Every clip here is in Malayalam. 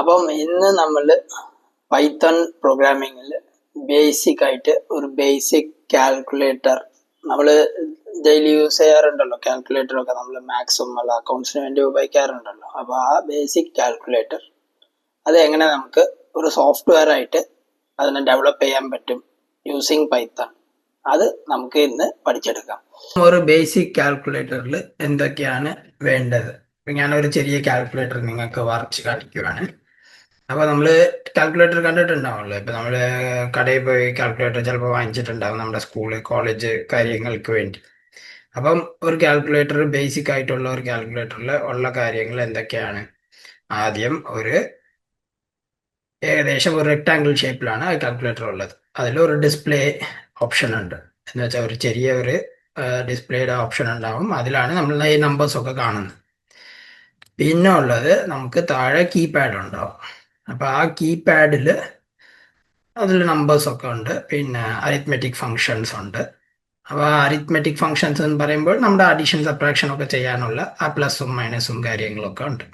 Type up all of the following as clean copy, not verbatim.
അപ്പം ഇന്ന് നമ്മൾ പൈത്തൺ പ്രോഗ്രാമിങ്ങിൽ ബേസിക് ആയിട്ട് ഒരു ബേസിക് കാൽക്കുലേറ്റർ നമ്മൾ ഡെയിലി യൂസ് ചെയ്യാറുണ്ടല്ലോ. കാൽക്കുലേറ്ററൊക്കെ നമ്മൾ മാത്സും അല്ല അക്കൗണ്ട്സിന് വേണ്ടി ഉപയോഗിക്കാറുണ്ടല്ലോ. അപ്പോൾ ആ ബേസിക് കാൽക്കുലേറ്റർ അത് എങ്ങനെ നമുക്ക് ഒരു സോഫ്റ്റ്വെയർ ആയിട്ട് അതിനെ ഡെവലപ്പ് ചെയ്യാൻ പറ്റും യൂസിങ് പൈത്തൺ, അത് നമുക്ക് ഇന്ന് പഠിച്ചെടുക്കാം. ഒരു ബേസിക് കാൽക്കുലേറ്ററിൽ എന്തൊക്കെയാണ് വേണ്ടത്? ഞാനൊരു ചെറിയ കാൽക്കുലേറ്റർ നിങ്ങൾക്ക് വരച്ച് കാണിക്കുകയാണ്. അപ്പോൾ നമ്മൾ കാൽക്കുലേറ്റർ കണ്ടിട്ടുണ്ടാവുമല്ലോ. ഇപ്പം നമ്മൾ കടയിൽ പോയി കാൽക്കുലേറ്റർ ചിലപ്പോൾ വാങ്ങിച്ചിട്ടുണ്ടാവും നമ്മുടെ സ്കൂള് കോളേജ് കാര്യങ്ങൾക്ക് വേണ്ടി. അപ്പം ഒരു കാൽക്കുലേറ്റർ ബേസിക് ആയിട്ടുള്ള ഒരു കാൽക്കുലേറ്ററിൽ ഉള്ള കാര്യങ്ങൾ എന്തൊക്കെയാണ്? ആദ്യം ഏകദേശം ഒരു റെക്ടാങ്കിൾ ഷേപ്പിലാണ് ആ കാൽക്കുലേറ്റർ ഉള്ളത്. അതിലൊരു ഡിസ്പ്ലേ ഓപ്ഷൻ ഉണ്ട്. എന്ന് വെച്ചാൽ ഒരു ചെറിയ ഒരു ഡിസ്പ്ലേയുടെ ഓപ്ഷൻ ഉണ്ടാവും. അതിലാണ് നമ്മൾ ഈ നമ്പേഴ്സ് ഒക്കെ കാണുന്നത്. പിന്നെ ഉള്ളത് നമുക്ക് താഴെ കീപാഡ് ഉണ്ടാവും. അപ്പോൾ ആ കീപാഡിൽ അതിൽ നമ്പേഴ്സ് ഒക്കെ ഉണ്ട്. പിന്നെ അരിത്മെറ്റിക് ഫങ്ഷൻസ് ഉണ്ട്. അപ്പോൾ ആ അരിത്മെറ്റിക് ഫങ്ഷൻസ് എന്ന് പറയുമ്പോൾ നമ്മുടെ അഡീഷൻ സബ്ട്രാക്ഷൻ ഒക്കെ ചെയ്യാനുള്ള ആ പ്ലസും മൈനസും കാര്യങ്ങളൊക്കെ ഉണ്ട്.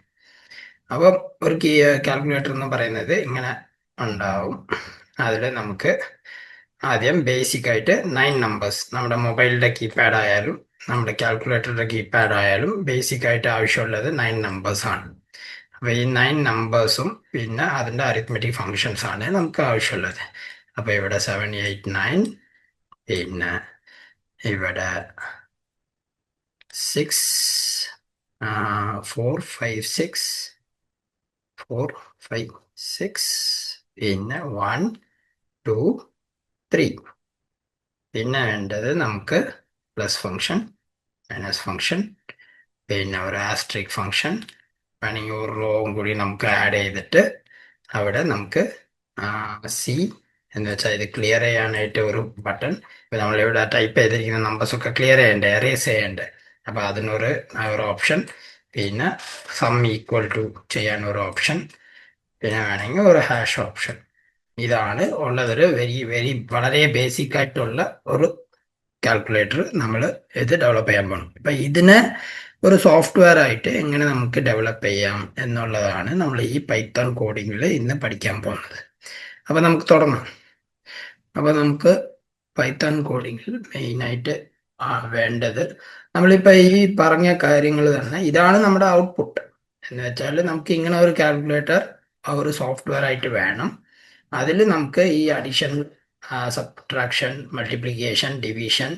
അപ്പം ഒരു കാൽക്കുലേറ്റർ എന്ന് പറയുന്നത് ഇങ്ങനെ ഉണ്ടാവും. അതിൽ നമുക്ക് ആദ്യം ബേസിക് ആയിട്ട് 9 നമ്പേഴ്സ്, നമ്മുടെ മൊബൈലിൻ്റെ കീപാഡ് ആയാലും നമ്മുടെ കാൽക്കുലേറ്ററിൻ്റെ കീപാഡ് ആയാലും ബേസിക് ആയിട്ട് ആവശ്യമുള്ളത് 9 നമ്പേഴ്സ് ആണ്. അപ്പോൾ ഈ 9 നമ്പേഴ്സും പിന്നെ അതിൻ്റെ അരിത്മെറ്റിക് ഫങ്ഷൻസ് ആണ് നമുക്ക് ആവശ്യമുള്ളത്. അപ്പോൾ ഇവിടെ 7, 8, 9, പിന്നെ ഇവിടെ 6, 4, 5, 6, 4, 5, 6, പിന്നെ 1, 2, 3. പിന്നെ വേണ്ടത് നമുക്ക് പ്ലസ് ഫങ്ഷൻ, മൈനസ് ഫങ്ഷൻ, പിന്നെ ഒരു ആസ്ട്രിക് ഫങ്ഷൻ, വേണമെങ്കിൽ ഒരു റോവും കൂടി നമുക്ക് ആഡ് ചെയ്തിട്ട് അവിടെ നമുക്ക് സി എന്ന് വെച്ചാൽ ഇത് ക്ലിയർ ചെയ്യാനായിട്ട് ഒരു ബട്ടൺ. ഇപ്പം നമ്മളിവിടെ ടൈപ്പ് ചെയ്തിരിക്കുന്ന നമ്പേഴ്സൊക്കെ ക്ലിയർ ചെയ്യണ്ടേ, എറേസ് ചെയ്യണ്ടേ. അപ്പോൾ അതിനൊരു ഓപ്ഷൻ, പിന്നെ സം ഈക്വൽ ടു ചെയ്യാൻ ഒരു ഓപ്ഷൻ, പിന്നെ വേണമെങ്കിൽ ഒരു ഹാഷ് ഓപ്ഷൻ. ഇതാണ് ഉള്ളതൊരു വളരെ ബേസിക് ആയിട്ടുള്ള ഒരു കാൽക്കുലേറ്റർ നമ്മൾ ഇത് ഡെവലപ്പ് ചെയ്യാൻ പോകണം. അപ്പം ഇതിനെ ഒരു സോഫ്റ്റ്വെയർ ആയിട്ട് എങ്ങനെ നമുക്ക് ഡെവലപ്പ് ചെയ്യാം എന്നുള്ളതാണ് നമ്മൾ ഈ പൈത്തൺ കോഡിങ്ങിൽ ഇന്ന് പഠിക്കാൻ പോകുന്നത്. അപ്പം നമുക്ക് തുടങ്ങാം. അപ്പോൾ നമുക്ക് പൈത്തൺ കോഡിങ്ങിൽ മെയിനായിട്ട് വേണ്ടത് നമ്മളിപ്പോൾ ഈ പറഞ്ഞ കാര്യങ്ങൾ തന്നെ, ഇതാണ് നമ്മുടെ ഔട്ട്പുട്ട്. എന്ന് വെച്ചാൽ നമുക്ക് ഇങ്ങനെ ഒരു കാൽക്കുലേറ്റർ ഒരു സോഫ്റ്റ്വെയർ ആയിട്ട് വേണം. അതിൽ നമുക്ക് ഈ അഡിഷൻ, സബ്ട്രാക്ഷൻ, മൾട്ടിപ്ലിക്കേഷൻ, ഡിവിഷൻ,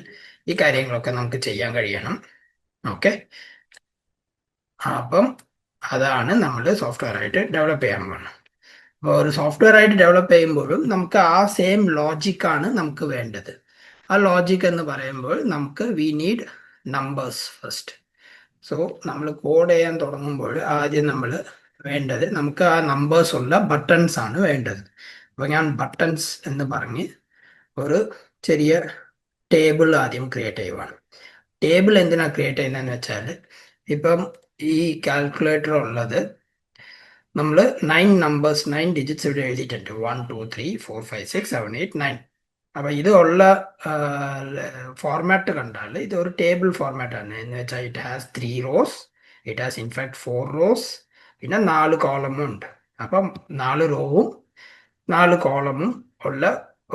ഈ കാര്യങ്ങളൊക്കെ നമുക്ക് ചെയ്യാൻ കഴിയണം. ഓക്കെ, അപ്പം അതാണ് നമ്മൾ സോഫ്റ്റ്വെയർ ആയിട്ട് ഡെവലപ്പ് ചെയ്യാൻ പോകുന്നത്. അപ്പോൾ ഒരു സോഫ്റ്റ്വെയർ ആയിട്ട് ഡെവലപ്പ് ചെയ്യുമ്പോഴും നമുക്ക് ആ സെയിം ലോജിക്കാണ് നമുക്ക് വേണ്ടത്. ആ ലോജിക് എന്ന് പറയുമ്പോൾ നമുക്ക് we need numbers first. So നമ്മൾ കോഡ് ചെയ്യാൻ തുടങ്ങുമ്പോൾ ആദ്യം നമ്മൾ വേണ്ടത് നമുക്ക് ആ നമ്പേഴ്സ് ഉള്ള ബട്ടൺസ് ആണ് വേണ്ടത്. അപ്പോൾ ഞാൻ ബട്ടൺസ് എന്ന് പറഞ്ഞ് ഒരു ചെറിയ ടേബിൾ ആദ്യം ക്രിയേറ്റ് ചെയ്യുവാണ്. ടേബിൾ എന്തിനാണ് ക്രിയേറ്റ് ചെയ്യുന്നതെന്ന് വെച്ചാൽ, ഇപ്പം ഈ കാൽക്കുലേറ്റർ ഉള്ളത് നമ്മൾ 9 നമ്പേഴ്സ്, 9 ഡിജിറ്റ്സ് ഇവിടെ എഴുതിയിട്ടുണ്ട്. 1, 2, 3, 4, 5, 6, 7, 8, 9. അപ്പോൾ ഇത് ഉള്ള ഫോർമാറ്റ് കണ്ടാൽ ഇത് ഒരു ടേബിൾ ഫോർമാറ്റ് ആണ്. എന്ന് വെച്ചാൽ it has 3 rose, it has in fact 4 rose, പിന്നെ 4 കോളമും ഉണ്ട്. അപ്പം 4 റോവും 4 കോളമും ഉള്ള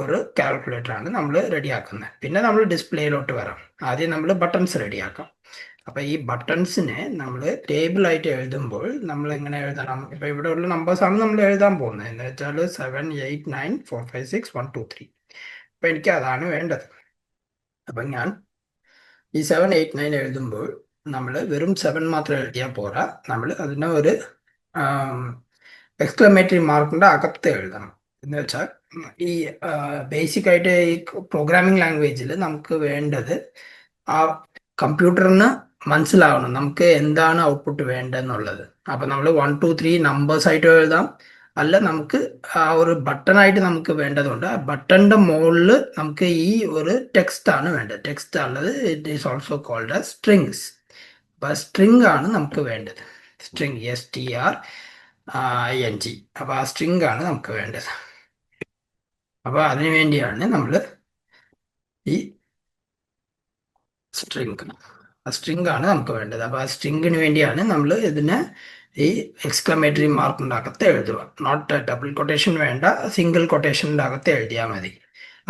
ഒരു കാൽക്കുലേറ്റർ ആണ് നമ്മൾ റെഡിയാക്കുന്നത്. പിന്നെ നമ്മൾ ഡിസ്പ്ലേയിലോട്ട് വരാം. ആദ്യം നമ്മൾ ബട്ടൺസ് റെഡിയാക്കാം. അപ്പം ഈ ബട്ടൺസിനെ നമ്മൾ ടേബിളായിട്ട് എഴുതുമ്പോൾ നമ്മൾ എങ്ങനെ എഴുതണം? ഇപ്പം ഇവിടെ ഉള്ള നമ്പേഴ്സാണ് നമ്മൾ എഴുതാൻ പോകുന്നത്. എന്ന് വെച്ചാൽ 7, 8, 9, 4, 5, 6, 1, 2, 3. അപ്പം എനിക്ക് അതാണ് വേണ്ടത്. അപ്പം ഞാൻ ഈ 7, 8, 9 എഴുതുമ്പോൾ നമ്മൾ വെറും 7 മാത്രം എഴുതിയാൽ പോരാ, നമ്മൾ അതിനെ ഒരു എക്സ്ക്ലമേറ്ററി മാർക്കിൻ്റെ അകത്ത് എഴുതണം. എന്ന് വെച്ചാൽ ഈ ബേസിക് ആയിട്ട് ഈ പ്രോഗ്രാമിംഗ് ലാംഗ്വേജിൽ നമുക്ക് വേണ്ടത് ആ കമ്പ്യൂട്ടറിന് മനസ്സിലാവണം നമുക്ക് എന്താണ് ഔട്ട്പുട്ട് വേണ്ടതെന്നുള്ളത്. അപ്പം നമ്മൾ 1, 2, 3 നമ്പേഴ്സ് ആയിട്ട് എഴുതാം, അല്ല നമുക്ക് ആ ഒരു ബട്ടണായിട്ട് നമുക്ക് വേണ്ടതുണ്ട്. ആ ബട്ടണിൻ്റെ മുകളിൽ നമുക്ക് ഈ ഒരു ടെക്സ്റ്റ് ആണ് വേണ്ടത്. ടെക്സ്റ്റ് ഉള്ളത് it is also called as strings. അപ്പോൾ സ്ട്രിങ് ആണ് നമുക്ക് വേണ്ടത്. String, STRING. അപ്പോൾ ആ സ്ട്രിങ് ആണ് നമുക്ക് വേണ്ടത്. അപ്പോൾ അതിനു വേണ്ടിയാണ് നമ്മൾ ഈ സ്ട്രിങ് ആണ് നമുക്ക് വേണ്ടത്. അപ്പോൾ ആ സ്ട്രിങ്ങിന് വേണ്ടിയാണ് നമ്മൾ ഇതിനെ ഈ എക്സ്ക്ലമേറ്ററി മാർക്കിൻ്റെ അകത്ത് എഴുതുക. നോട്ട് ഡബിൾ കൊട്ടേഷൻ വേണ്ട, സിംഗിൾ കൊട്ടേഷൻ്റെ അകത്ത് എഴുതിയാൽ മതി.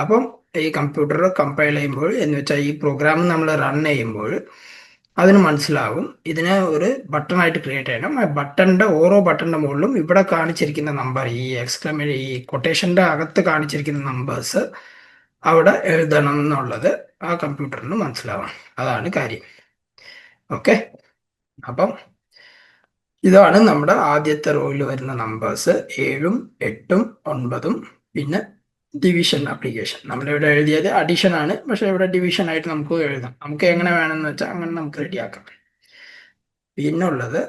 അപ്പം ഈ കമ്പ്യൂട്ടർ കമ്പൈൽ ചെയ്യുമ്പോൾ എന്ന് വെച്ചാൽ ഈ പ്രോഗ്രാം നമ്മൾ റൺ ചെയ്യുമ്പോൾ അതിന് മനസ്സിലാവും ഇതിനെ ഒരു ബട്ടണായിട്ട് ക്രിയേറ്റ് ചെയ്യണം. ആ ബട്ടണിൻ്റെ ഓരോ ബട്ടണിൻ്റെ മുകളിലും ഇവിടെ കാണിച്ചിരിക്കുന്ന നമ്പർ, ഈ കൊട്ടേഷൻ്റെ അകത്ത് കാണിച്ചിരിക്കുന്ന നമ്പേഴ്സ് അവിടെ എഴുതണം എന്നുള്ളത് ആ കമ്പ്യൂട്ടറിന് മനസ്സിലാവണം. അതാണ് കാര്യം. ഓക്കെ, അപ്പം ഇതാണ് നമ്മുടെ ആദ്യത്തെ റോയിൽ വരുന്ന നമ്പേഴ്സ് 7ഉം 8ഉം 9ഉം. പിന്നെ ഡിവിഷൻ ആപ്ലിക്കേഷൻ നമ്മളിവിടെ എഴുതിയത് അഡീഷൻ ആണ്, പക്ഷെ ഇവിടെ ഡിവിഷൻ ആയിട്ട് നമുക്ക് എഴുതാം. നമുക്ക് എങ്ങനെ വേണമെന്ന് വെച്ചാൽ അങ്ങനെ നമുക്ക് റെഡിയാക്കാം. പിന്നുള്ളത്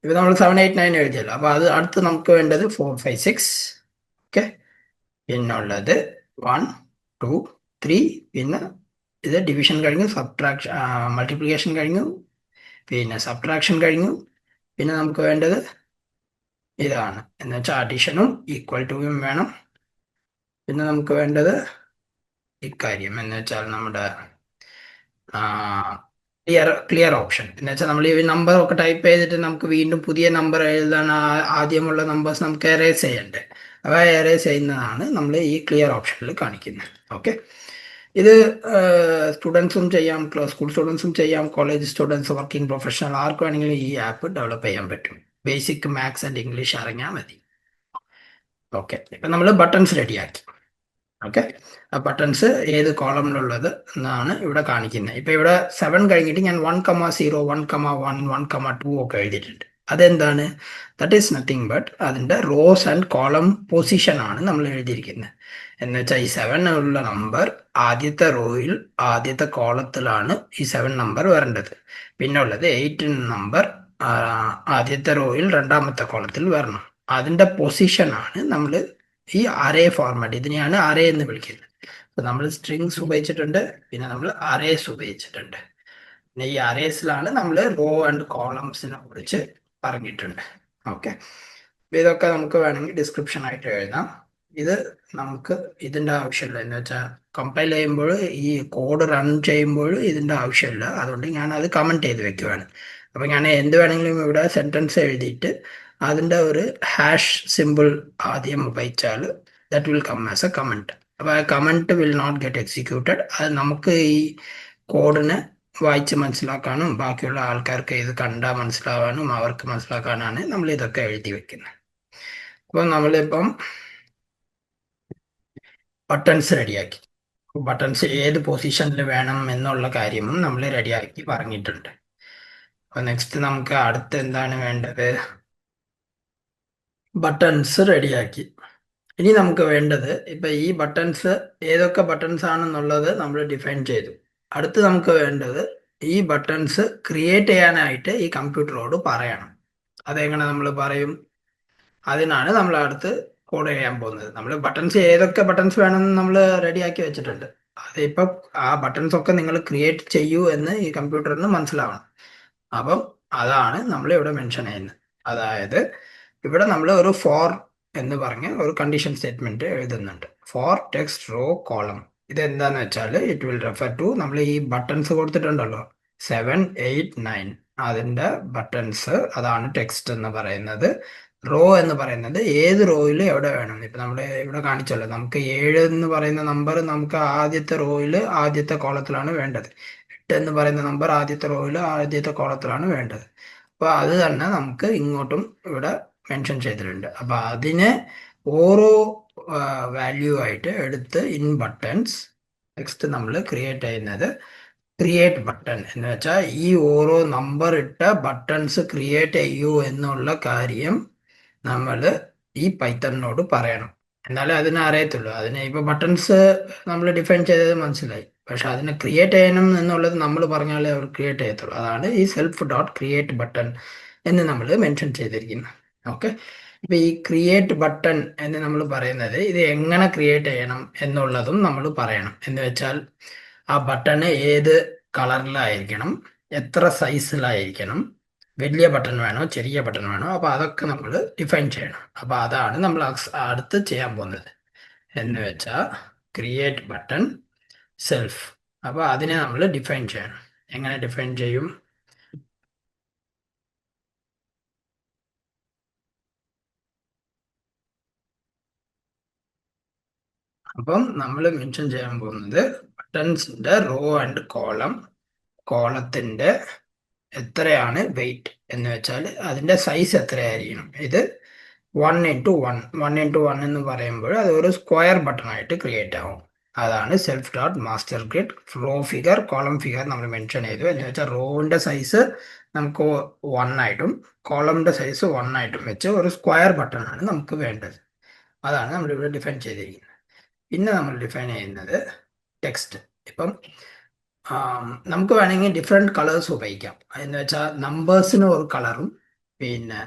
ഇപ്പൊ നമ്മൾ 7, 8, 9 എഴുതിയല്ലോ. അപ്പൊ അത് അടുത്ത് നമുക്ക് വേണ്ടത് 4, 5, 6. ഓക്കെ, പിന്നുള്ളത് 1, 2, 3. പിന്നെ ഇത് ഡിവിഷൻ കഴിഞ്ഞു, സബ്ട്രാക്ഷൻ മൾട്ടിപ്ലിക്കേഷൻ കഴിഞ്ഞു, പിന്നെ സബ്ട്രാക്ഷൻ കഴിഞ്ഞു. പിന്നെ നമുക്ക് വേണ്ടത് ഇതാണ് എന്ന് വെച്ചാൽ അഡീഷനും ഈക്വൽ ടുവും വേണം. പിന്നെ നമുക്ക് വേണ്ടത് ഇക്കാര്യം എന്ന് വെച്ചാൽ നമ്മുടെ ക്ലിയർ ഓപ്ഷൻ എന്ന് വെച്ചാൽ നമ്മൾ ഈ നമ്പർ ഒക്കെ ടൈപ്പ് ചെയ്തിട്ട് നമുക്ക് വീണ്ടും പുതിയ നമ്പർ എഴുതാൻ ആദ്യമുള്ള നമ്പേഴ്സ് നമുക്ക് എറേസ് ചെയ്യണ്ടേ. അപ്പോൾ എറേസ് ചെയ്യുന്നതാണ് നമ്മൾ ഈ ക്ലിയർ ഓപ്ഷനിൽ കാണിക്കുന്നത്. ഓക്കെ, ഇത് സ്റ്റുഡൻസും ചെയ്യാം, സ്കൂൾ സ്റ്റുഡൻസും ചെയ്യാം, കോളേജ് സ്റ്റുഡൻസ്, വർക്കിംഗ് പ്രൊഫഷണൽ, ആർക്ക് വേണമെങ്കിലും ഈ ആപ്പ് ഡെവലപ്പ് ചെയ്യാൻ പറ്റും. ബേസിക് മാത്സ് ആൻഡ് ഇംഗ്ലീഷ് അറിഞ്ഞാൽ മതി. ഓക്കെ, ഇപ്പം നമ്മൾ ബട്ടൺസ് റെഡിയാക്കി. ഓക്കെ, ആ ബട്ടൺസ് ഏത് കോളമിലുള്ളത് എന്നാണ് ഇവിടെ കാണിക്കുന്നത്. ഇപ്പം ഇവിടെ 7 കഴിഞ്ഞിട്ട് ഞാൻ 1,0, 1,1, 1,2 ഒക്കെ എഴുതിയിട്ടുണ്ട്. അതെന്താണ്? ദാറ്റ് ഈസ് നത്തിങ് ബട്ട് അതിൻ്റെ റോസ് ആൻഡ് കോളം പൊസിഷൻ ആണ് നമ്മൾ എഴുതിയിരിക്കുന്നത്. എന്ന് വെച്ചാൽ ഈ 7 ഉള്ള നമ്പർ ആദ്യത്തെ റോയിൽ ആദ്യത്തെ കോളത്തിലാണ് ഈ 7 നമ്പർ വരേണ്ടത്. പിന്നെ ഉള്ളത് 8 നമ്പർ ആദ്യത്തെ റോയിൽ രണ്ടാമത്തെ കോളത്തിൽ വരണം. അതിൻ്റെ പൊസിഷനാണ് നമ്മൾ ഈ അറേ ഫോർമാറ്റ്, ഇതിനെയാണ് അറേ എന്ന് വിളിക്കുന്നത്. അപ്പൊ നമ്മൾ സ്ട്രിങ്സ് ഉപയോഗിച്ചിട്ടുണ്ട്, പിന്നെ നമ്മൾ അറേസ് ഉപയോഗിച്ചിട്ടുണ്ട്. പിന്നെ ഈ അറേസിലാണ് നമ്മൾ റോ ആൻഡ് കോളംസിനെ കുറിച്ച് പറഞ്ഞിട്ടുണ്ട്. ഓക്കെ, ഇതൊക്കെ നമുക്ക് വേണമെങ്കിൽ ഡിസ്ക്രിപ്ഷൻ ആയിട്ട് എഴുതാം. ഇത് നമുക്ക് ഇതിൻ്റെ ആവശ്യമില്ല. എന്ന് വെച്ചാൽ കമ്പൈൽ ചെയ്യുമ്പോൾ ഈ കോഡ് റൺ ചെയ്യുമ്പോൾ ഇതിൻ്റെ ആവശ്യമില്ല. അതുകൊണ്ട് ഞാൻ അത് കമൻറ്റ് ചെയ്ത് വെക്കുവാണ്. അപ്പം ഞാൻ എന്ത് വേണമെങ്കിലും ഇവിടെ സെൻറ്റൻസ് എഴുതിയിട്ട് അതിൻ്റെ ഒരു ഹാഷ് സിമ്പിൾ ആദ്യം ഉപയോഗിച്ചാൽ that will come as a comment. അപ്പോൾ ആ comment will not get executed. അത് നമുക്ക് ഈ കോഡിനെ വായിച്ച് മനസ്സിലാക്കാനും ബാക്കിയുള്ള ആൾക്കാർക്ക് ഇത് കണ്ടാൽ മനസ്സിലാവാനും അവർക്ക് മനസ്സിലാക്കാനാണ് നമ്മൾ ഇതൊക്കെ എഴുതി വെക്കുന്നത്. അപ്പോൾ നമ്മളിപ്പം ബട്ടൺസ് റെഡിയാക്കി. ബട്ടൺസ് ഏത് പൊസിഷനിൽ വേണം എന്നുള്ള കാര്യവും നമ്മൾ റെഡിയാക്കി പറഞ്ഞിട്ടുണ്ട്. അപ്പോൾ നെക്സ്റ്റ് നമുക്ക് അടുത്ത് എന്താണ് വേണ്ടത്? ബട്ടൺസ് റെഡിയാക്കി. ഇനി നമുക്ക് വേണ്ടത് ഇപ്പം ഈ ബട്ടൺസ് ഏതൊക്കെ ബട്ടൺസ് ആണെന്നുള്ളത് നമ്മൾ ഡിഫൈൻ ചെയ്തു. അടുത്ത് നമുക്ക് വേണ്ടത് ഈ ബട്ടൺസ് ക്രിയേറ്റ് ചെയ്യാനായിട്ട് ഈ കമ്പ്യൂട്ടറോട് പറയണം. അതെങ്ങനെ നമ്മൾ പറയും? അതിനാണ് നമ്മൾ അടുത്ത് കോഡ് ചെയ്യാൻ പോകുന്നത്. നമ്മൾ ബട്ടൺസ് ഏതൊക്കെ ബട്ടൺസ് വേണമെന്ന് നമ്മൾ റെഡിയാക്കി വെച്ചിട്ടുണ്ട്. അതിപ്പം ആ ബട്ടൺസ് ഒക്കെ നിങ്ങൾ ക്രിയേറ്റ് ചെയ്യൂ എന്ന് ഈ കമ്പ്യൂട്ടറിന് മനസ്സിലാവണം. അപ്പം അതാണ് നമ്മൾ ഇവിടെ മെൻഷൻ ചെയ്യുന്നത്. അതായത് ഇവിടെ നമ്മൾ ഒരു ഫോർ എന്ന് പറഞ്ഞ് ഒരു കണ്ടീഷൻ സ്റ്റേറ്റ്മെന്റ് എഴുതുന്നുണ്ട്. For text row column. ഇതെന്താന്ന് വെച്ചാൽ ഇറ്റ് വിൽ റെഫർ ടു നമ്മൾ ഈ ബട്ടൺസ് കൊടുത്തിട്ടുണ്ടല്ലോ 7, 8, 9 അതിൻ്റെ ബട്ടൺസ്, അതാണ് ടെക്സ്റ്റ് എന്ന് പറയുന്നത്. റോ എന്ന് പറയുന്നത് ഏത് റോയിൽ എവിടെ വേണം. ഇപ്പം നമ്മൾ ഇവിടെ കാണിച്ചല്ലോ, നമുക്ക് 7 എന്ന് പറയുന്ന നമ്പർ നമുക്ക് ആദ്യത്തെ റോയിൽ ആദ്യത്തെ കോളത്തിലാണ് വേണ്ടത്. 8 എന്ന് പറയുന്ന നമ്പർ ആദ്യത്തെ റോയിൽ ആദ്യത്തെ കോളത്തിലാണ് വേണ്ടത്. അപ്പോൾ അത് തന്നെ നമുക്ക് ഇങ്ങോട്ടും ഇവിടെ മെൻഷൻ ചെയ്തിട്ടുണ്ട്. അപ്പോൾ അതിനെ ഓരോ വാല്യൂ ആയിട്ട് എടുത്ത് ഇൻ ബട്ടൺസ് നെക്സ്റ്റ് നമ്മൾ ക്രിയേറ്റ് ചെയ്യുന്നത് ക്രിയേറ്റ് ബട്ടൺ എന്ന് വെച്ചാൽ ഈ ഓരോ നമ്പർ ഇട്ട ബട്ടൺസ് ക്രിയേറ്റ് ചെയ്യൂ എന്നുള്ള കാര്യം നമ്മൾ ഈ പൈത്തണിനോട് പറയണം. എന്നാലേ അതിനെ അറിയത്തുള്ളൂ. അതിന് ഇപ്പോൾ ബട്ടൺസ് നമ്മൾ ഡിഫൈൻ ചെയ്തത് മനസ്സിലായി, പക്ഷെ അതിനെ ക്രിയേറ്റ് ചെയ്യണം എന്നുള്ളത് നമ്മൾ പറഞ്ഞാലേ അവർ ക്രിയേറ്റ് ചെയ്യത്തുള്ളൂ. അതാണ് ഈ സെൽഫ് ഡോട്ട് ക്രിയേറ്റ് ബട്ടൺ എന്ന് നമ്മൾ മെൻഷൻ ചെയ്തിരിക്കുന്നത്. ഓക്കെ, ഇപ്പം ഈ ക്രിയേറ്റ് ബട്ടൺ എന്ന് നമ്മൾ പറയുന്നത് ഇത് എങ്ങനെ ക്രിയേറ്റ് ചെയ്യണം എന്നുള്ളതും നമ്മൾ പറയണം. എന്ന് വെച്ചാൽ ആ ബട്ടണ് ഏത് കളറിലായിരിക്കണം, എത്ര സൈസിലായിരിക്കണം, വലിയ ബട്ടൺ വേണോ ചെറിയ ബട്ടൺ വേണോ, അപ്പോൾ അതൊക്കെ നമ്മൾ ഡിഫൈൻ ചെയ്യണം. അപ്പോൾ അതാണ് നമ്മൾ അടുത്ത് ചെയ്യാൻ പോകുന്നത്. എന്ന് വെച്ചാൽ ക്രിയേറ്റ് ബട്ടൺ സെൽഫ്. അപ്പോൾ അതിനെ നമ്മൾ ഡിഫൈൻ ചെയ്യണം. എങ്ങനെ ഡിഫൈൻ ചെയ്യും? അപ്പം നമ്മൾ മെൻഷൻ ചെയ്യാൻ പോകുന്നത് ബട്ടൺസിന്റെ റോ ആൻഡ് കോളത്തിന്റെ എത്രയാണ് വെയിറ്റ് എന്ന് വെച്ചാൽ അതിന്റെ സൈസ് എത്രയായിരിക്കണം. ഇത് 1 into 1 എന്ന് പറയുമ്പോൾ അത് ഒരു സ്ക്വയർ ബട്ടൺ ആയിട്ട് ക്രിയേറ്റ് ആവും. അതാണ് self dot master grid row figure column figure നമ്മൾ മെൻഷൻ ചെയ്തു. എന്ന് വെച്ചാൽ റോവിന്റെ സൈസ് നമുക്ക് 1 ആയിട്ടും കോളമിന്റെ സൈസ് 1 ആയിട്ടും വെച്ച് ഒരു സ്ക്വയർ ബട്ടൺ ആണ് നമുക്ക് വേണ്ടത്. അതാണ് നമ്മളിവിടെ ഡിഫൈൻ ചെയ്തിരിക്കുന്നത്. പിന്നെ നമ്മൾ ഡിഫൈൻ ചെയ്യുന്നത് ടെക്സ്റ്റ്. ഇപ്പം നമുക്ക് വേണമെങ്കിൽ ഡിഫറെൻറ്റ് കളേഴ്സ് ഉപയോഗിക്കാം. എന്ന് വെച്ചാൽ നമ്പേഴ്സിന് ഒരു കളറും പിന്നെ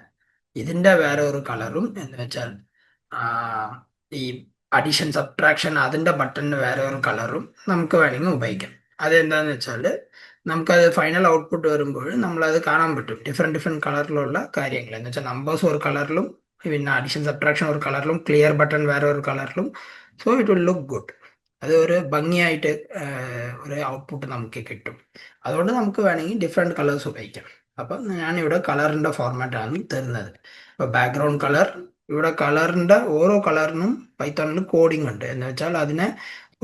ഇതിൻ്റെ വേറെ ഒരു കളറും, എന്ന് വെച്ചാൽ ഈ അഡീഷൻ സബ്ട്രാക്ഷൻ അതിൻ്റെ ബട്ടണിന് വേറെ ഒരു കളറും നമുക്ക് വേണമെങ്കിൽ ഉപയോഗിക്കാം. അതെന്താണെന്ന് വെച്ചാൽ നമുക്കത് ഫൈനൽ ഔട്ട്പുട്ട് വരുമ്പോൾ നമ്മളത് കാണാൻ പറ്റും ഡിഫറെൻറ്റ് കളറിലുള്ള കാര്യങ്ങൾ. എന്ന് വെച്ചാൽ നമ്പേഴ്സ് ഒരു കളറിലും പിന്നെ അഡീഷൻ സബ്ട്രാക്ഷൻ ഒരു കളറിലും ക്ലിയർ ബട്ടൺ വേറെ ഒരു കളറിലും. So it will look good. അത് ഒരു ഭംഗിയായിട്ട് ഒരു ഔട്ട്പുട്ട് നമുക്ക് കിട്ടും. അതുകൊണ്ട് നമുക്ക് വേണമെങ്കിൽ ഡിഫറെൻറ്റ് കളേഴ്സ് ഉപയോഗിക്കാം. അപ്പം ഞാനിവിടെ കളറിൻ്റെ ഫോർമാറ്റാണ് തരുന്നത്. ഇപ്പോൾ ബാക്ക്ഗ്രൗണ്ട് കളർ, ഇവിടെ കളറിൻ്റെ ഓരോ കളറിനും പൈത്തോണിൽ കോഡിംഗ് ഉണ്ട്. എന്ന് വെച്ചാൽ അതിനെ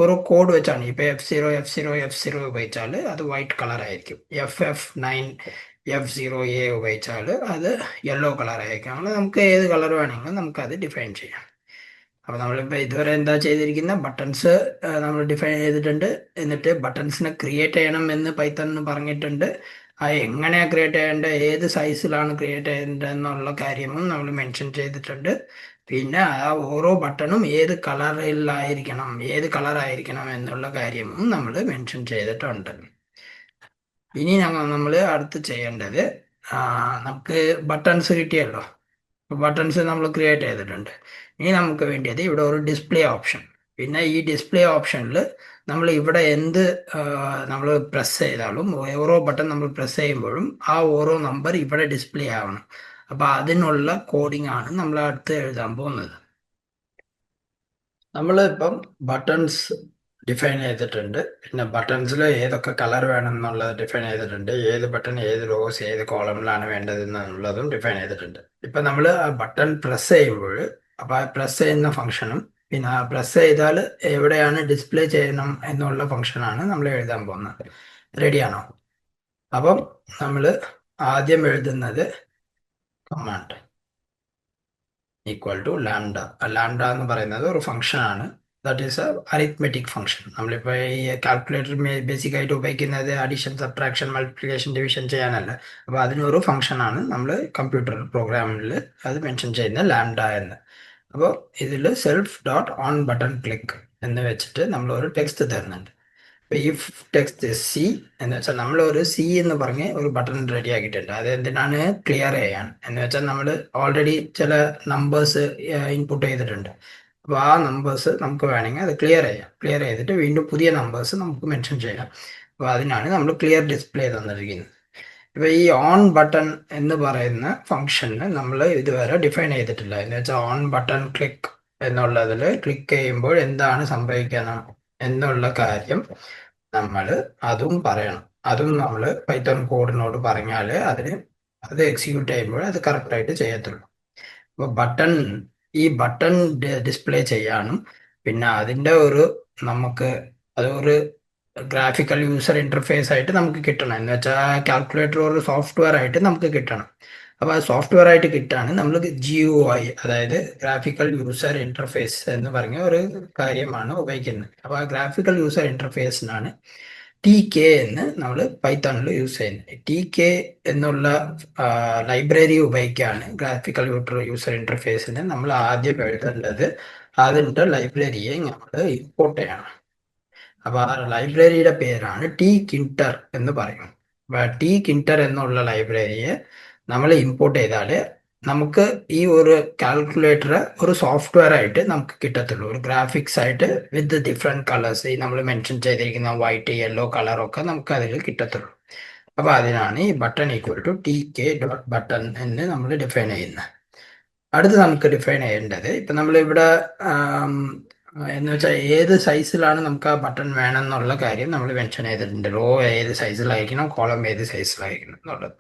ഓരോ കോഡ് വെച്ചാണ്. ഇപ്പോൾ F0 ഉപയോഗിച്ചാൽ അത് വൈറ്റ് കളർ ആയിരിക്കും. FF9 F0A ഉപയോഗിച്ചാൽ അത് യെല്ലോ കളർ ആയിരിക്കും. അങ്ങനെ നമുക്ക് ഏത് കളർ വേണമെങ്കിലും നമുക്കത് ഡിഫൈൻ ചെയ്യാം. അപ്പോൾ നമ്മളിപ്പോൾ ഇതുവരെ എന്താ ചെയ്തിരിക്കുന്ന ബട്ടൺസ് നമ്മൾ ഡിഫൈൻ ചെയ്തിട്ടുണ്ട്. എന്നിട്ട് ബട്ടൺസിനെ ക്രിയേറ്റ് ചെയ്യണം എന്ന് പൈത്തണിന് പറഞ്ഞിട്ടുണ്ട്. അത് എങ്ങനെയാണ് ക്രിയേറ്റ് ചെയ്യേണ്ടത്, ഏത് സൈസിലാണ് ക്രിയേറ്റ് ചെയ്യേണ്ടത് എന്നുള്ള കാര്യവും നമ്മൾ മെൻഷൻ ചെയ്തിട്ടുണ്ട്. പിന്നെ ആ ഓരോ ബട്ടണും ഏത് കളറായിരിക്കണം എന്നുള്ള കാര്യവും നമ്മൾ മെൻഷൻ ചെയ്തിട്ടുണ്ട്. ഇനി നമ്മൾ അടുത്ത് ചെയ്യേണ്ടത് നമുക്ക് ബട്ടൺസ് കിട്ടിയല്ലോ. ബട്ടൺസ് നമ്മൾ ക്രിയേറ്റ് ചെയ്തിട്ടുണ്ട്. ഇനി നമുക്ക് വേണ്ടിയത് ഇവിടെ ഒരു ഡിസ്പ്ലേ ഓപ്ഷൻ. പിന്നെ ഈ ഡിസ്പ്ലേ ഓപ്ഷനിൽ നമ്മൾ ഇവിടെ എന്ത് നമ്മൾ പ്രസ് ചെയ്താലും ഓരോ ബട്ടൺ നമ്മൾ പ്രസ് ചെയ്യുമ്പോഴും ആ ഓരോ നമ്പർ ഇവിടെ ഡിസ്പ്ലേ ആവണം. അപ്പോൾ അതിനുള്ള കോഡിംഗ് ആണ് നമ്മൾ അടുത്ത് എഴുതാൻ പോകുന്നത്. നമ്മൾ ഇപ്പം ബട്ടൺസ് ഡിഫൈൻ ചെയ്തിട്ടുണ്ട്. പിന്നെ ബട്ടൺസിൽ ഏതൊക്കെ കളർ വേണം എന്നുള്ളത് ഡിഫൈൻ ചെയ്തിട്ടുണ്ട്. ഏത് ബട്ടൺ ഏത് റോസ് ഏത് കോളമിലാണ് വേണ്ടത് എന്നുള്ളതും ഡിഫൈൻ ചെയ്തിട്ടുണ്ട്. ഇപ്പം നമ്മൾ ആ ബട്ടൺ പ്രസ് ചെയ്യുമ്പോൾ അപ്പോൾ ആ പ്രസ് ചെയ്യുന്ന ഫംഗ്ഷനും പിന്നെ ആ പ്രസ് ചെയ്താൽ എവിടെയാണ് ഡിസ്പ്ലേ ചെയ്യണം എന്നുള്ള ഫംഗ്ഷനാണ് നമ്മൾ എഴുതാൻ പോകുന്നത്. റെഡിയാണോ? അപ്പം നമ്മൾ ആദ്യം എഴുതുന്നത് command equal to lambda. Lambda എന്ന് പറയുന്നത് ഒരു ഫംഗ്ഷനാണ്. That is a arithmetic function. നമ്മളിപ്പോൾ ഈ കാൽക്കുലേറ്റർ ബേസിക് ആയിട്ട് ഉപയോഗിക്കുന്നത് അഡീഷൻ സബ്ട്രാക്ഷൻ മൾട്ടിപ്ലിക്കേഷൻ ഡിവിഷൻ ചെയ്യാനല്ല. അപ്പോൾ അതിനൊരു ഫംഗ്ഷനാണ് നമ്മൾ കമ്പ്യൂട്ടർ പ്രോഗ്രാമിൽ അത് മെൻഷൻ ചെയ്യുന്ന ലാംഡ എന്ന്. അപ്പോൾ ഇതിൽ self dot on button click എന്ന് വെച്ചിട്ട് നമ്മൾ ഒരു ടെക്സ്റ്റ് തരുന്നുണ്ട്. ഇപ്പോൾ ഈ ടെക്സ്റ്റ് സി എന്ന് വെച്ചാൽ നമ്മൾ ഒരു സി എന്ന് പറഞ്ഞ് ഒരു ബട്ടൺ റെഡി ആക്കിയിട്ടുണ്ട്. അത് എന്തിനാണ്? ക്ലിയർ ചെയ്യാൻ. എന്ന് വെച്ചാൽ നമ്മൾ ഓൾറെഡി ചില നമ്പേഴ്സ് ഇൻപുട്ട് ചെയ്തിട്ടുണ്ട്. അപ്പോൾ ആ നമ്പേഴ്സ് നമുക്ക് വേണമെങ്കിൽ അത് ക്ലിയർ ചെയ്തിട്ട് വീണ്ടും പുതിയ നമ്പേഴ്സ് നമുക്ക് മെൻഷൻ ചെയ്യാം. അപ്പോൾ അതിനാണ് നമ്മൾ ക്ലിയർ ഡിസ്പ്ലേ തന്നിരിക്കുന്നത്. ഇപ്പോൾ ഈ ഓൺ ബട്ടൺ എന്ന് പറയുന്ന ഫംഗ്ഷന് നമ്മൾ ഇതുവരെ ഡിഫൈൻ ചെയ്തിട്ടില്ല. എന്ന് വെച്ചാൽ ഓൺ ബട്ടൺ ക്ലിക്ക് എന്നുള്ളതിൽ ക്ലിക്ക് ചെയ്യുമ്പോൾ എന്താണ് സംഭവിക്കണം എന്നുള്ള കാര്യം നമ്മൾ അതും പറയണം. അതും നമ്മൾ പൈത്തൺ കോഡിനോട് പറഞ്ഞാൽ അത് എക്സിക്യൂട്ട് ചെയ്യുമ്പോൾ അത് കറക്റ്റായിട്ട് ചെയ്യത്തുള്ളൂ. അപ്പോൾ ഈ ബട്ടൺ ഡിസ്പ്ലേ ചെയ്യാനും പിന്നെ അതിൻ്റെ നമുക്ക് അതൊരു ഗ്രാഫിക്കൽ യൂസർ ഇന്റർഫേസ് ആയിട്ട് നമുക്ക് കിട്ടണം. എന്ന് വെച്ചാൽ കാൽക്കുലേറ്റർ ഒരു സോഫ്റ്റ്വെയർ ആയിട്ട് നമുക്ക് കിട്ടണം. അപ്പോൾ അത് സോഫ്റ്റ്വെയർ ആയിട്ട് കിട്ടാണ് നമ്മൾ GUI, അതായത് ഗ്രാഫിക്കൽ യൂസർ ഇന്റർഫേസ് എന്ന് പറഞ്ഞ ഒരു കാര്യമാണ് ഉപയോഗിക്കുന്നത്. അപ്പോൾ ആ ഗ്രാഫിക്കൽ യൂസർ ഇന്റർഫേസിനാണ് TK എന്ന് നമ്മൾ പൈത്തോണിൽ യൂസ് ചെയ്യുന്നത്. TK എന്നുള്ള ലൈബ്രറി ഉപയോഗിക്കുകയാണ് ഗ്രാഫിക്കൽ യൂസർ ഇന്റർഫേസിന് നമ്മൾ ആദ്യം എഴുതേണ്ടത്. അതിൻ്റെ ലൈബ്രറിയെ നമ്മൾ ഇമ്പോർട്ട് ചെയ്യണം. അപ്പോൾ ആ ലൈബ്രറിയുടെ പേരാണ് tkinter എന്ന് പറയും. അപ്പോൾ tkinter എന്നുള്ള ലൈബ്രറിയെ നമ്മൾ ഇമ്പോർട്ട് ചെയ്താൽ നമുക്ക് ഈ ഒരു കാൽക്കുലേറ്റർ ഒരു സോഫ്റ്റ്വെയർ ആയിട്ട് നമുക്ക് കിട്ടത്തുള്ളൂ. ഒരു ഗ്രാഫിക്സ് ആയിട്ട് വിത്ത് ഡിഫറെൻറ്റ് കളേഴ്സ്, ഈ നമ്മൾ മെൻഷൻ ചെയ്തിരിക്കുന്ന വൈറ്റ് യെല്ലോ കളറൊക്കെ നമുക്ക് അതിൽ കിട്ടത്തുള്ളൂ. അപ്പോൾ അതിനാണ് ഈ ബട്ടൺ ഈക്വൽ ടു tk.button എന്ന് നമ്മൾ ഡിഫൈൻ ചെയ്യുന്നത്. അടുത്ത് നമുക്ക് ഡിഫൈൻ ചെയ്യേണ്ടത് ഇപ്പം നമ്മളിവിടെ എന്ന് വെച്ചാൽ ഏത് സൈസിലാണ് നമുക്ക് ആ ബട്ടൺ വേണം എന്നുള്ള കാര്യം നമ്മൾ മെൻഷൻ ചെയ്തിട്ടുണ്ട്. റോ ഏത് സൈസിലായിരിക്കണം, കോളം ഏത് സൈസിലായിരിക്കണം എന്നുള്ളത്.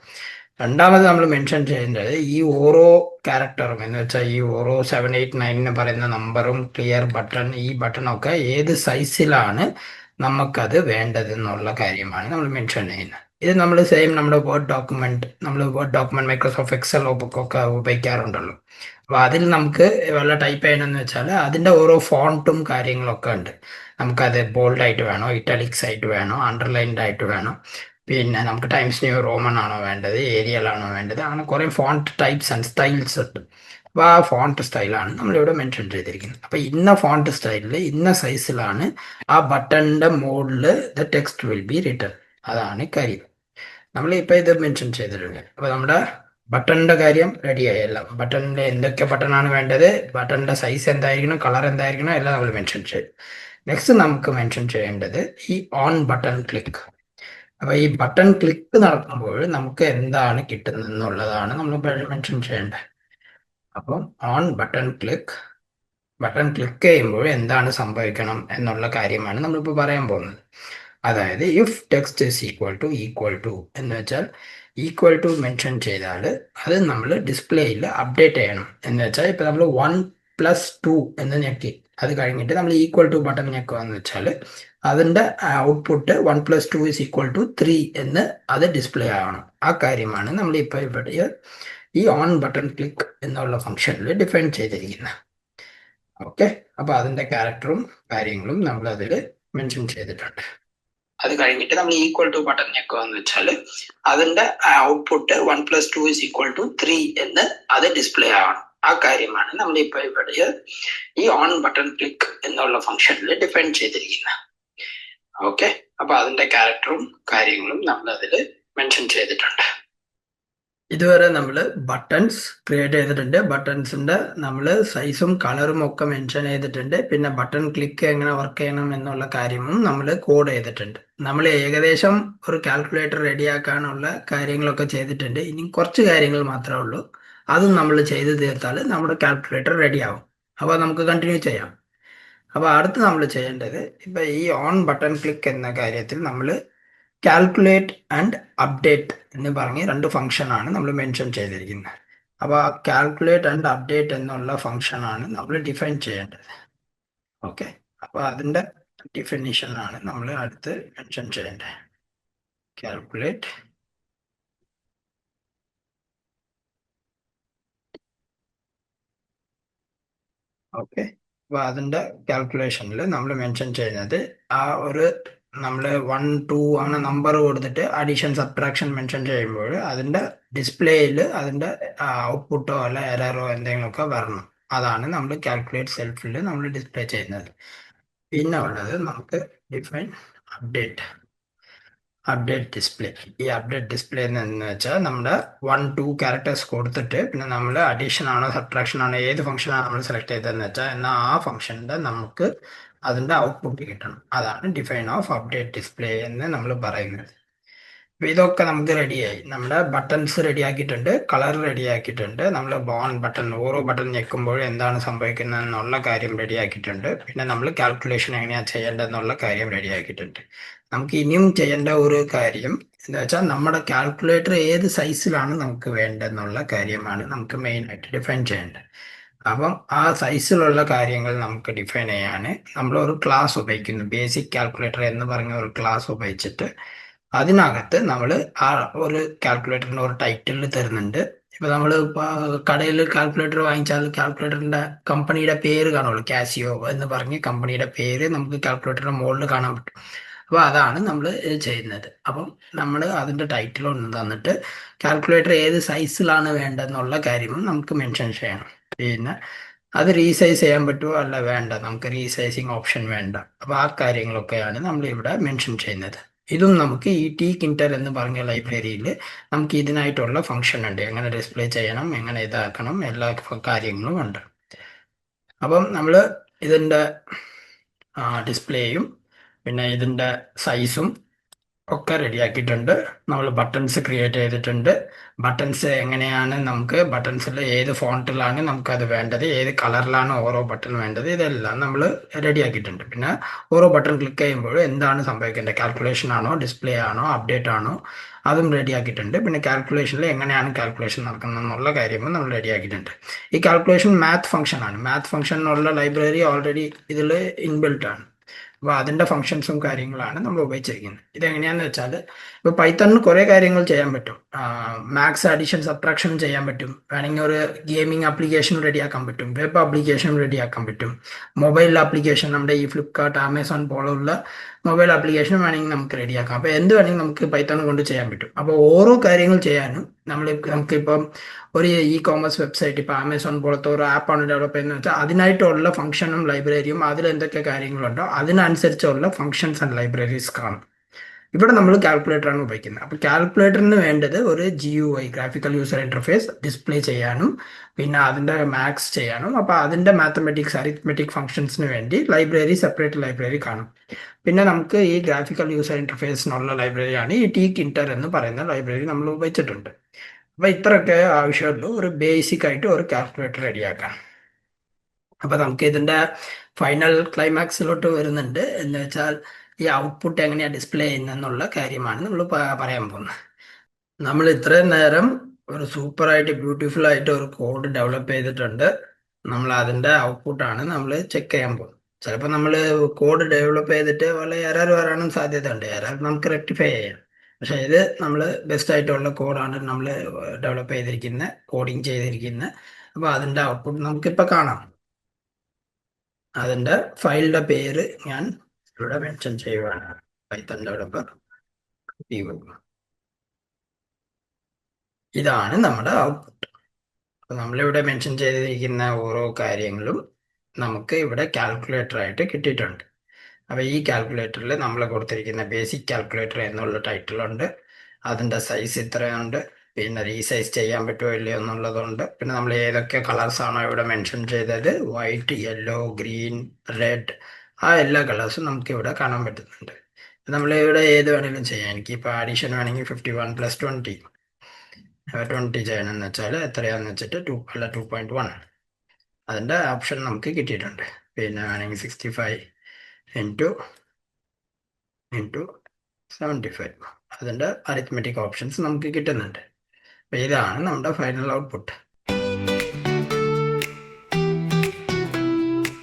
രണ്ടാമത് നമ്മൾ മെൻഷൻ ചെയ്യേണ്ടത് ഈ ഓരോ ക്യാരക്ടറും എന്ന് വെച്ചാൽ ഈ ഓരോ 789 എന്ന് പറയുന്ന നമ്പറും ക്ലിയർ ബട്ടൺ ഈ ബട്ടണൊക്കെ ഏത് സൈസിലാണ് നമുക്കത് വേണ്ടതെന്നുള്ള കാര്യമാണ് നമ്മൾ മെൻഷൻ ചെയ്യുന്നത്. ഇത് നമ്മൾ സെയിം നമ്മുടെ വേർഡ് ഡോക്യുമെന്റ് മൈക്രോസോഫ്റ്റ് എക്സൽ ഒക്കെ ഉപയോഗിക്കാറുണ്ടല്ലോ. അപ്പോൾ അതിൽ നമുക്ക് വല്ല ടൈപ്പ് ചെയ്യണമെന്ന് വെച്ചാൽ അതിൻ്റെ ഓരോ ഫോണ്ടും കാര്യങ്ങളൊക്കെ ഉണ്ട്. നമുക്കത് ബോൾഡ് ആയിട്ട് വേണോ, ഇറ്റാലിക്സ് ആയിട്ട് വേണോ, അണ്ടർലൈൻഡ് ആയിട്ട് വേണോ, പിന്നെ നമുക്ക് ടൈംസ് ന്യൂ റോമൻ ആണോ വേണ്ടത്, ഏരിയൽ ആണോ വേണ്ടത്, അങ്ങനെ കുറേ ഫോണ്ട് ടൈപ്സ് ആൻഡ് സ്റ്റൈൽസ് ഉണ്ട്. അപ്പോൾ ആ ഫോണ്ട് സ്റ്റൈലാണ് നമ്മളിവിടെ മെൻഷൻ ചെയ്തിരിക്കുന്നത്. അപ്പോൾ ഇന്ന ഫോണ്ട് സ്റ്റൈലിൽ ഇന്ന സൈസിലാണ് ആ ബട്ടണിൻ്റെ മുകളിൽ the text will be written. അതാണ് കാര്യം. നമ്മൾ ഇപ്പോൾ ഇത് മെൻഷൻ ചെയ്തിട്ടുണ്ട്. അപ്പോൾ നമ്മുടെ ബട്ടണിൻ്റെ കാര്യം റെഡിയായി. എല്ലാം ബട്ടണിൻ്റെ എന്തൊക്കെ ബട്ടണാണ് വേണ്ടത്, ബട്ടണിൻ്റെ സൈസ് എന്തായിരിക്കണം, കളർ എന്തായിരിക്കണം, എല്ലാം നമ്മൾ മെൻഷൻ ചെയ്തു. നെക്സ്റ്റ് നമുക്ക് മെൻഷൻ ചെയ്യേണ്ടത് ഈ ഓൺ ബട്ടൺ ക്ലിക്ക്. അപ്പൊ ഈ ബട്ടൺ ക്ലിക്ക് നടക്കുമ്പോൾ നമുക്ക് എന്താണ് കിട്ടുന്നത് എന്നുള്ളതാണ് നമ്മൾ മെൻഷൻ ചെയ്യേണ്ടത്. അപ്പം ഓൺ ബട്ടൺ ക്ലിക്ക് ചെയ്യുമ്പോൾ എന്താണ് സംഭവിക്കണം എന്നുള്ള കാര്യമാണ് നമ്മളിപ്പോൾ പറയാൻ പോകുന്നത്. അതായത് if text is equal to എന്ന് വെച്ചാൽ ഈക്വൽ ടു മെൻഷൻ ചെയ്താൽ അത് നമ്മൾ ഡിസ്പ്ലേയിൽ അപ്ഡേറ്റ് ചെയ്യണം. എന്ന് വെച്ചാൽ ഇപ്പം നമ്മൾ 1+2 എന്ന് ഞെക്കി അത് കഴിഞ്ഞിട്ട് നമ്മൾ ഈക്വൽ ടു ബട്ടൺ ഞെക്കുകയെന്ന് വെച്ചാൽ അതിൻ്റെ ഔട്ട്പുട്ട് 1+2=3 എന്ന് അത് ഡിസ്പ്ലേ ആവണം. ആ കാര്യമാണ് നമ്മൾ ഇപ്പോൾ ഇവിടെ ഈ ഓൺ ബട്ടൺ ക്ലിക്ക് എന്നുള്ള ഫംഗ്ഷനിൽ ഡിഫൈൻ ചെയ്തിരിക്കുന്നത്. ഓക്കെ, അപ്പോൾ അതിൻ്റെ ക്യാരക്ടറും കാര്യങ്ങളും നമ്മൾ അതിൽ മെൻഷൻ ചെയ്തിട്ടുണ്ട്. അത് കഴിഞ്ഞിട്ട് നമ്മൾ ഈക്വൽ ടു ബട്ടൺ ഞെക്കുകയെന്ന് വെച്ചാൽ അതിൻ്റെ ഔട്ട്പുട്ട് 1+2=3 എന്ന് അത് ഡിസ്പ്ലേ ആവണം. ആ കാര്യമാണ് നമ്മൾ ഇപ്പോൾ ഇവിടെ ഈ ഓൺ ബട്ടൺ ക്ലിക്ക് എന്നുള്ള ഫംഗ്ഷനിൽ ഡിഫൈൻ ചെയ്തിരിക്കുന്നത്. ഓക്കെ, അപ്പൊ അതിന്റെ ക്യാരക്ടറും കാര്യങ്ങളും നമ്മൾ അതിൽ മെൻഷൻ ചെയ്തിട്ടുണ്ട്. ഇതുവരെ നമ്മൾ ബട്ടൺസ് ക്രിയേറ്റ് ചെയ്തിട്ടുണ്ട്. ബട്ടൺസിന്റെ നമ്മൾ സൈസും കളറും ഒക്കെ മെൻഷൻ ചെയ്തിട്ടുണ്ട്. പിന്നെ ബട്ടൺ ക്ലിക്ക് എങ്ങനെ വർക്ക് ചെയ്യണം എന്നുള്ള കാര്യവും നമ്മൾ കോഡ് ചെയ്തിട്ടുണ്ട്. നമ്മൾ ഏകദേശം ഒരു കാൽക്കുലേറ്റർ റെഡിയാക്കാനുള്ള കാര്യങ്ങളൊക്കെ ചെയ്തിട്ടുണ്ട്. ഇനി കുറച്ച് കാര്യങ്ങൾ മാത്രമേ ഉള്ളൂ. അതും നമ്മൾ ചെയ്ത് തീർത്താൽ നമ്മുടെ കാൽക്കുലേറ്റർ റെഡിയാവും. അപ്പോൾ നമുക്ക് കണ്ടിന്യൂ ചെയ്യാം. അപ്പോൾ അടുത്ത് നമ്മൾ ചെയ്യേണ്ടത് ഇപ്പം ഈ ഓൺ ബട്ടൺ ക്ലിക്ക് എന്ന കാര്യത്തിൽ നമ്മൾ കാൽക്കുലേറ്റ് ആൻഡ് അപ്ഡേറ്റ് എന്ന് പറഞ്ഞ് രണ്ട് ഫംഗ്ഷനാണ് നമ്മൾ മെൻഷൻ ചെയ്തിരിക്കുന്നത്. അപ്പോൾ ആ കാൽക്കുലേറ്റ് ആൻഡ് അപ്ഡേറ്റ് എന്നുള്ള ഫംഗ്ഷനാണ് നമ്മൾ ഡിഫൈൻ ചെയ്യേണ്ടത്. ഓക്കെ, അപ്പോൾ അതിൻ്റെ ഡിഫിനിഷനാണ് നമ്മൾ അടുത്ത് മെൻഷൻ ചെയ്യേണ്ടത്. കാൽക്കുലേറ്റ് ഓക്കെ, അപ്പോൾ അതിൻ്റെ കാൽക്കുലേഷനിൽ നമ്മൾ മെൻഷൻ ചെയ്യുന്നത് ആ ഒരു നമ്മൾ 1 2 അങ്ങനെ നമ്പർ കൊടുത്തിട്ട് അഡീഷൻ സബ്ട്രാക്ഷൻ മെൻഷൻ ചെയ്യുമ്പോൾ അതിൻ്റെ ഡിസ്പ്ലേയിൽ അതിൻ്റെ ഔട്ട്പുട്ടോ അല്ല എററോ എന്തെങ്കിലുമൊക്കെ വരണം. അതാണ് നമ്മൾ കാൽക്കുലേറ്റ് സെൽഫിൽ നമ്മൾ ഡിസ്പ്ലേ ചെയ്യുന്നത്. പിന്നെ ഉള്ളത് നമുക്ക് ഡിഫൈൻ അപ്ഡേറ്റ് ഡിസ്പ്ലേ. ഈ അപ്ഡേറ്റ് ഡിസ്പ്ലേ എന്ന് വെച്ചാൽ നമ്മുടെ 1 2 ക്യാരക്ടേഴ്സ് കൊടുത്തിട്ട് പിന്നെ നമ്മൾ അഡീഷൻ ആണോ സബ്ട്രാക്ഷൻ ആണോ ഏത് ഫംഗ്ഷനാണ് നമ്മൾ സെലക്ട് ചെയ്തതെന്ന് വെച്ചാൽ എന്നാൽ ആ ഫംഗ്ഷൻ്റെ നമുക്ക് അതിൻ്റെ ഔട്ട്പുട്ട് കിട്ടണം. അതാണ് ഡിഫൈൻ ഓഫ് അപ്ഡേറ്റ് ഡിസ്പ്ലേ എന്ന് നമ്മൾ പറയുന്നത്. അപ്പോൾ ഇതൊക്കെ നമുക്ക് റെഡിയായി. നമ്മുടെ ബട്ടൺസ് റെഡിയാക്കിയിട്ടുണ്ട്, കളർ റെഡിയാക്കിയിട്ടുണ്ട്, നമ്മൾ ബട്ടൺ ഓരോ ബട്ടൺ ഞെക്കുമ്പോൾ എന്താണ് സംഭവിക്കുന്നത് എന്നുള്ള കാര്യം റെഡിയാക്കിയിട്ടുണ്ട്. പിന്നെ നമ്മൾ കാൽക്കുലേഷൻ എങ്ങനെയാണ് ചെയ്യേണ്ടതെന്നുള്ള കാര്യം റെഡിയാക്കിയിട്ടുണ്ട്. നമുക്ക് ഇനിയും ചെയ്യേണ്ട ഒരു കാര്യം എന്താ വെച്ചാൽ നമ്മുടെ കാൽക്കുലേറ്റർ ഏത് സൈസിലാണ് നമുക്ക് വേണ്ടതെന്നുള്ള കാര്യമാണ് നമുക്ക് മെയിനായിട്ട് ഡിഫൈൻ ചെയ്യേണ്ടത്. അപ്പം ആ സൈസിലുള്ള കാര്യങ്ങൾ നമുക്ക് ഡിഫൈൻ ചെയ്യാൻ നമ്മൾ ഒരു ക്ലാസ് ഉപയോഗിക്കുന്നു. ബേസിക് കാൽക്കുലേറ്റർ എന്ന് പറഞ്ഞ ഒരു ക്ലാസ് ഉപയോഗിച്ചിട്ട് അതിനകത്ത് നമ്മൾ ആ ഒരു കാൽക്കുലേറ്ററിന് ഒരു ടൈറ്റിൽ തരുന്നുണ്ട്. ഇപ്പൊ നമ്മൾ കടയിൽ കാൽക്കുലേറ്റർ വാങ്ങിച്ചാൽ കാൽക്കുലേറ്ററിന്റെ കമ്പനിയുടെ പേര് കാണുള്ളൂ. കാസിയോ എന്ന് പറഞ്ഞ് കമ്പനിയുടെ പേര് നമുക്ക് കാൽക്കുലേറ്ററിന്റെ മുകളിൽ കാണാൻ പറ്റും. അപ്പോൾ അതാണ് നമ്മൾ ചെയ്യുന്നത്. അപ്പം നമ്മൾ അതിൻ്റെ ടൈറ്റിൽ ഒന്ന് തന്നിട്ട് കാൽക്കുലേറ്റർ ഏത് സൈസിലാണ് വേണ്ടതെന്നുള്ള കാര്യവും നമുക്ക് മെൻഷൻ ചെയ്യണം. പിന്നെ അത് റീസൈസ് ചെയ്യാൻ പറ്റുമോ അല്ല വേണ്ട, നമുക്ക് റീസൈസിങ് ഓപ്ഷൻ വേണ്ട. അപ്പോൾ ആ കാര്യങ്ങളൊക്കെയാണ് നമ്മൾ ഇവിടെ മെൻഷൻ ചെയ്യുന്നത്. ഇതും നമുക്ക് ഈ ടി കിൻറ്റർ എന്ന് പറഞ്ഞ ലൈബ്രറിയിൽ നമുക്ക് ഇതിനായിട്ടുള്ള ഫംഗ്ഷൻ ഉണ്ട്. എങ്ങനെ ഡിസ്പ്ലേ ചെയ്യണം, എങ്ങനെ ഇതാക്കണം, എല്ലാ കാര്യങ്ങളും ഉണ്ട്. അപ്പം നമ്മൾ ഇതിൻ്റെ ഡിസ്പ്ലേയും പിന്നെ ഇതിൻ്റെ സൈസും ഒക്കെ റെഡിയാക്കിയിട്ടുണ്ട്. നമ്മൾ ബട്ടൺസ് ക്രിയേറ്റ് ചെയ്തിട്ടുണ്ട്. ബട്ടൺസ് എങ്ങനെയാണ്, നമുക്ക് ബട്ടൺസിൽ ഏത് ഫോണ്ടിലാണ് നമുക്കത് വേണ്ടത്, ഏത് കളറിലാണ് ഓരോ ബട്ടൺ വേണ്ടത്, ഇതെല്ലാം നമ്മൾ റെഡിയാക്കിയിട്ടുണ്ട്. പിന്നെ ഓരോ ബട്ടൺ ക്ലിക്ക് ചെയ്യുമ്പോഴും എന്താണ് സംഭവിക്കേണ്ടത്, കാൽക്കുലേഷൻ ആണോ, ഡിസ്പ്ലേ ആണോ, അപ്ഡേറ്റ് ആണോ, അതും റെഡിയാക്കിയിട്ടുണ്ട്. പിന്നെ കാൽക്കുലേഷനിൽ എങ്ങനെയാണ് കാൽക്കുലേഷൻ നടക്കുന്നത് എന്നുള്ള കാര്യവും നമ്മൾ റെഡിയാക്കിയിട്ടുണ്ട്. ഈ കാൽക്കുലേഷൻ മാത്ത് ഫംഗ്ഷൻ ആണ്. മാത്ത് ഫംഗ്ഷൻ എന്നുള്ള ലൈബ്രറി ഓൾറെഡി ഇതിൽ ഇൻബിൽട്ട് ആണ്. അപ്പോൾ അതിൻ്റെ ഫങ്ഷൻസും കാര്യങ്ങളാണ് നമ്മൾ ഉപയോഗിച്ചിരിക്കുന്നത്. ഇതെങ്ങനെയാന്ന് വെച്ചാൽ, ഇപ്പോൾ പൈത്തണിന് കുറേ കാര്യങ്ങൾ ചെയ്യാൻ പറ്റും. മാത്സ് അഡീഷൻ സബ്ട്രാക്ഷനും ചെയ്യാൻ പറ്റും. വേണമെങ്കിൽ ഒരു ഗെയിമിംഗ് ആപ്ലിക്കേഷൻ റെഡിയാക്കാൻ പറ്റും, വെബ് ആപ്ലിക്കേഷൻ റെഡിയാക്കാൻ പറ്റും, മൊബൈൽ ആപ്ലിക്കേഷൻ നമ്മുടെ ഈ ഫ്ലിപ്കാർട്ട്, ആമസോൺ പോലുള്ള മൊബൈൽ ആപ്ലിക്കേഷൻ വേണമെങ്കിൽ നമുക്ക് റെഡിയാക്കാം. അപ്പോൾ എന്ത് വേണമെങ്കിൽ നമുക്ക് പൈത്തൺ കൊണ്ട് ചെയ്യാൻ പറ്റും. അപ്പോൾ ഓരോ കാര്യങ്ങൾ ചെയ്യാനും നമുക്കിപ്പം ഒരു ഇ കോമേഴ്സ് വെബ്സൈറ്റ്, ഇപ്പോൾ ആമസോൺ പോലത്തെ ഒരു ആപ്പാണ് ഡെവലപ്പ് ചെയ്യുന്നത് വെച്ചാൽ അതിനായിട്ടുള്ള ഫംഗ്ഷനും ലൈബ്രറിയും അതിൽ എന്തൊക്കെ കാര്യങ്ങളുണ്ടോ അതിനനുസരിച്ചുള്ള ഫങ്ഷൻസ് ആൻഡ് ലൈബ്രറീസ് കാണും. ഇവിടെ നമ്മൾ കാൽക്കുലേറ്ററാണ് ഉപയോഗിക്കുന്നത്. അപ്പോൾ കാൽക്കുലേറ്ററിന് വേണ്ടത് ഒരു GUI, graphical user interface display ചെയ്യാനും പിന്നെ അതിൻ്റെ മാത്സ് ചെയ്യാനും. അപ്പോൾ അതിൻ്റെ മാത്തമെറ്റിക്സ്, അരിത്മെറ്റിക് ഫംഗ്ഷൻസിന് വേണ്ടി ലൈബ്രറി, സെപ്പറേറ്റ് ലൈബ്രറി കാണും. പിന്നെ നമുക്ക് ഈ ഗ്രാഫിക്കൽ യൂസർ ഇന്റർഫേസിനുള്ള ലൈബ്രറിയാണ് ഈ TeachInter എന്ന് പറയുന്ന ലൈബ്രറി നമ്മൾ ഉപയോഗിച്ചിട്ടുണ്ട്. അപ്പോൾ ഇത്രയൊക്കെ ആവശ്യമുള്ളൂ ഒരു ബേസിക് ആയിട്ട് ഒരു കാൽക്കുലേറ്റർ റെഡിയാക്കാൻ. അപ്പോൾ നമുക്ക് ഇതിൻ്റെ ഫൈനൽ ക്ലൈമാക്സിലോട്ട് വരുന്നുണ്ട്. എന്ന് വെച്ചാൽ ഈ ഔട്ട്പുട്ട് എങ്ങനെയാണ് ഡിസ്പ്ലേ ചെയ്യുന്നതെന്നുള്ള കാര്യമാണ് നമ്മൾ പറയാൻ പോകുന്നത്. നമ്മൾ ഇത്രയും നേരം ഒരു സൂപ്പറായിട്ട് ബ്യൂട്ടിഫുൾ ആയിട്ട് ഒരു കോഡ് ഡെവലപ്പ് ചെയ്തിട്ടുണ്ട്. നമ്മൾ അതിൻ്റെ ഔട്ട്പുട്ടാണ് നമ്മൾ ചെക്ക് ചെയ്യാൻ പോകുന്നത്. ചിലപ്പോൾ നമ്മൾ കോഡ് ഡെവലപ്പ് ചെയ്തിട്ട് വല്ല എറർ വരാനും സാധ്യതയുണ്ട്. എറർ നമുക്ക് റെക്ടിഫൈ ചെയ്യാം. പക്ഷേ ഇത് നമ്മൾ ബെസ്റ്റ് ആയിട്ടുള്ള കോഡാണ് നമ്മൾ ഡെവലപ്പ് ചെയ്തിരിക്കുന്നത്, കോഡിങ് ചെയ്തിരിക്കുന്നത്. അപ്പോൾ അതിൻ്റെ ഔട്ട്പുട്ട് നമുക്കിപ്പോൾ കാണാം. അതിൻ്റെ ഫയലിൻ്റെ പേര് ഞാൻ ഇവിടെ മെൻഷൻ ചെയ്യുവാണ്. Python developer P1. ഇതാണ് നമ്മുടെ ഔട്ട്പുട്ട്. അപ്പോൾ നമ്മളിവിടെ മെൻഷൻ ചെയ്തിരിക്കുന്ന ഓരോ കാര്യങ്ങളും നമുക്ക് ഇവിടെ കാൽക്കുലേറ്റർ ആയിട്ട് കിട്ടിയിട്ടുണ്ട്. അപ്പോൾ ഈ കാൽക്കുലേറ്ററിൽ നമ്മൾ കൊടുത്തിരിക്കുന്ന ബേസിക് കാൽക്കുലേറ്റർ എന്നുള്ള ടൈറ്റിലുണ്ട്. അതിൻ്റെ സൈസ് ഇത്രയുണ്ട്. പിന്നെ റീസൈസ് ചെയ്യാൻ പറ്റുമോ ഇല്ലയോ എന്നുള്ളതുണ്ട്. പിന്നെ നമ്മൾ ഏതൊക്കെ കളേഴ്സ് ആണോ ഇവിടെ മെൻഷൻ ചെയ്തത്, വൈറ്റ്, യെല്ലോ, ഗ്രീൻ, റെഡ്, ആ എല്ലാ കളേഴ്സും നമുക്ക് ഇവിടെ കാണാൻ പറ്റുന്നുണ്ട്. നമ്മളിവിടെ ഏത് വേണമെങ്കിലും ചെയ്യാം. എനിക്കിപ്പോൾ ആഡീഷൻ വേണമെങ്കിൽ 51+20 ചെയ്യണമെന്ന് വെച്ചാൽ എത്രയാണെന്ന് വെച്ചിട്ട് 2.1 അതിൻ്റെ ഓപ്ഷൻ നമുക്ക് കിട്ടിയിട്ടുണ്ട്. പിന്നെ വേണമെങ്കിൽ 65 ഇൻറ്റു 75 അതിൻ്റെ അരിത്മെറ്റിക് ഓപ്ഷൻസ് നമുക്ക് കിട്ടുന്നുണ്ട്. അപ്പോൾ ഇതാണ് നമ്മുടെ ഫൈനൽ ഔട്ട്പുട്ട്.